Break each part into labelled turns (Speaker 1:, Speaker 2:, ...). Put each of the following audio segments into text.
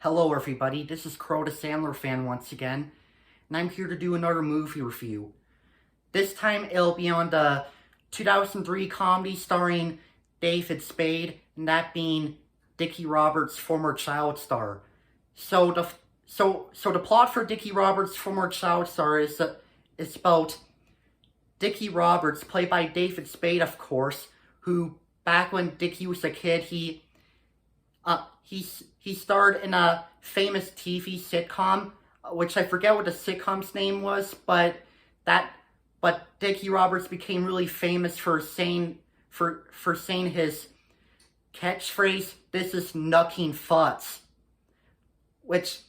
Speaker 1: Hello everybody, this is Crow the Sandler fan once again, and I'm here to do another movie review. This time it'll be on the 2003 comedy starring David Spade, and that being Dickie Roberts' former child star. So the plot for Dickie Roberts' former child star is about Dickie Roberts, played by David Spade, of course, who back when Dickie was a kid, he starred in a famous TV sitcom, which I forget what the sitcom's name was, but Dickie Roberts became really famous for saying his catchphrase, "This is nucking futs," which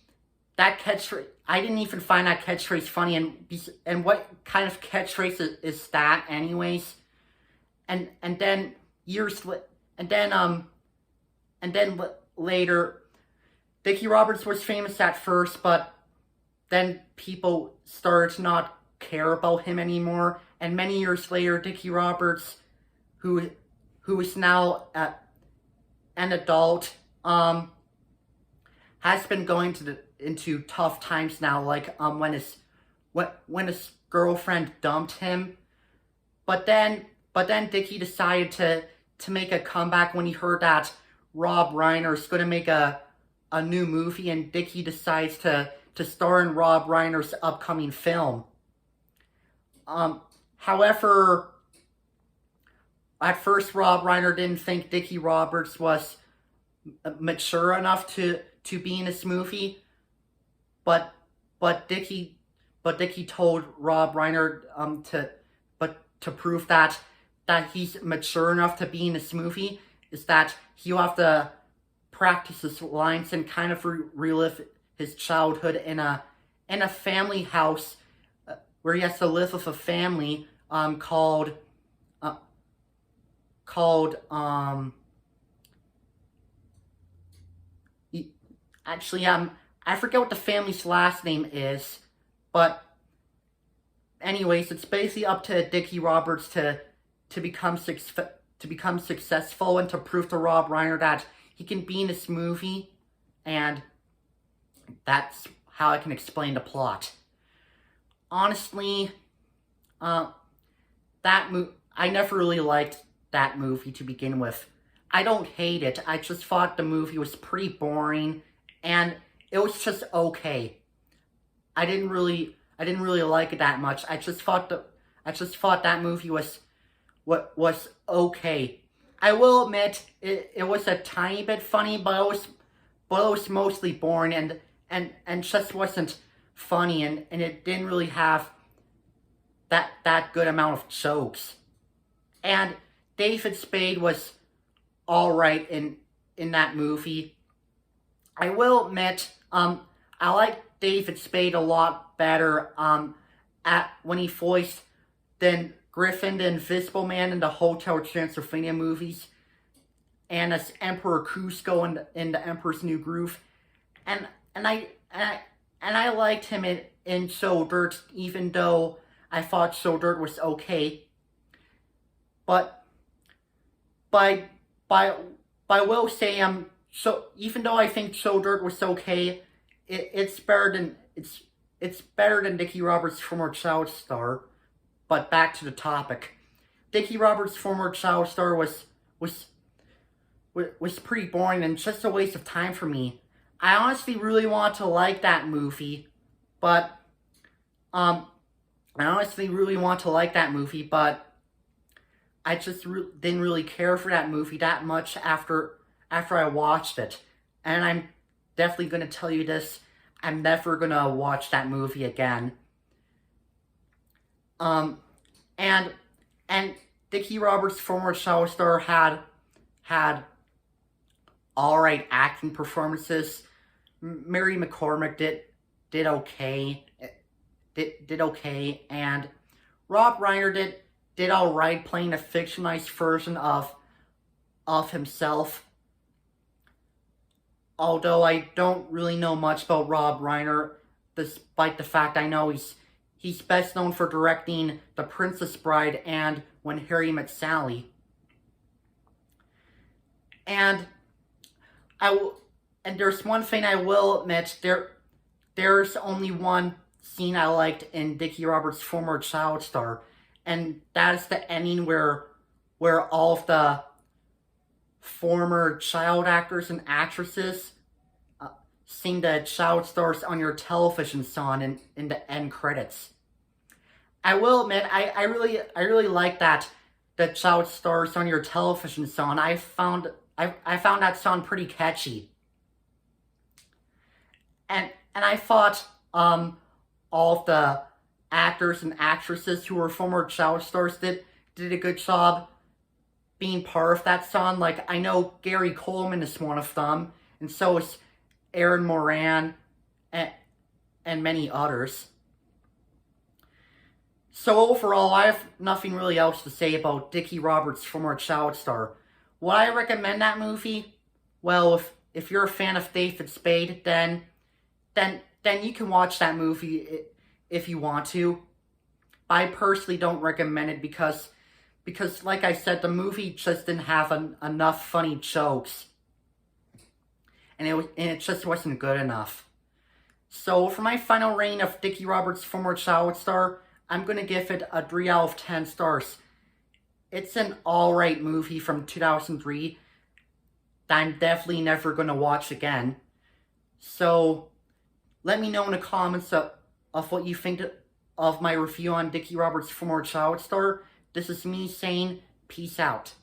Speaker 1: that catchphrase, I didn't even find that catchphrase funny, and what kind of catchphrase is that anyways? And then later, Dickie Roberts was famous at first, but then people started to not care about him anymore. And many years later, Dickie Roberts, who is now an adult, has been going into tough times now, like when his girlfriend dumped him. But then Dickie decided to make a comeback when he heard that Rob Reiner is going to make a new movie, and Dickie decides to star in Rob Reiner's upcoming film. However, at first Rob Reiner didn't think Dickie Roberts was mature enough to be in this movie, but Dickie told Rob Reiner to prove that he's mature enough to be in this movie is that he'll have to practice his lines and kind of relive his childhood in a family house where he has to live with a family called I forget what the family's last name is, but anyways, it's basically up to Dickie Roberts to become successful and to prove to Rob Reiner that he can be in this movie, and that's how I can explain the plot. Honestly, I never really liked that movie to begin with. I don't hate it. I just thought the movie was pretty boring, and it was just okay. I didn't really like it that much. I just thought that movie was okay. I will admit it was a tiny bit funny, but it was mostly boring and just wasn't funny, and it didn't really have that good amount of jokes. And David Spade was alright in that movie. I will admit, I like David Spade a lot better when he voiced than Griffin the Invisible Man in the Hotel Transylvania movies, and as Emperor Cusco in the Emperor's New Groove, and I liked him in So Dirt, even though I thought So Dirt was okay. But I will say so even though I think So Dirt was okay, it's better than Dickie Roberts' former child star. But back to the topic. Dickie Roberts' former child star was pretty boring and just a waste of time for me. I honestly really want to like that movie, but I just didn't really care for that movie that much after I watched it. And I'm definitely going to tell you this, I'm never going to watch that movie again. And Dickie Roberts' former child star had alright acting performances. Mary McCormick did okay, and Rob Reiner did alright playing a fictionalized version of himself. Although I don't really know much about Rob Reiner, despite the fact I know he's best known for directing The Princess Bride and When Harry Met Sally. And And there's one thing I will admit, there's only one scene I liked in Dickie Roberts' former child star, and that is the ending where all of the former child actors and actresses sing the child stars on your television song in the end credits. I will admit, I really like that, the child stars on your television song. I found that song pretty catchy, and I thought all of the actors and actresses who were former child stars did a good job being part of that song. Like, I know Gary Coleman is one of them, and so is Aaron Moran, and many others. So overall, I have nothing really else to say about Dickie Roberts' former child star. Would I recommend that movie? Well, if you're a fan of David Spade, then you can watch that movie if you want to. I personally don't recommend it because like I said, the movie just didn't have enough funny jokes, and it just wasn't good enough. So for my final rating of Dickie Roberts' former child star, I'm gonna give it a 3 out of 10 stars. It's an alright movie from 2003 that I'm definitely never gonna watch again. So let me know in the comments of what you think of my review on Dickie Roberts' former child star. This is me saying peace out.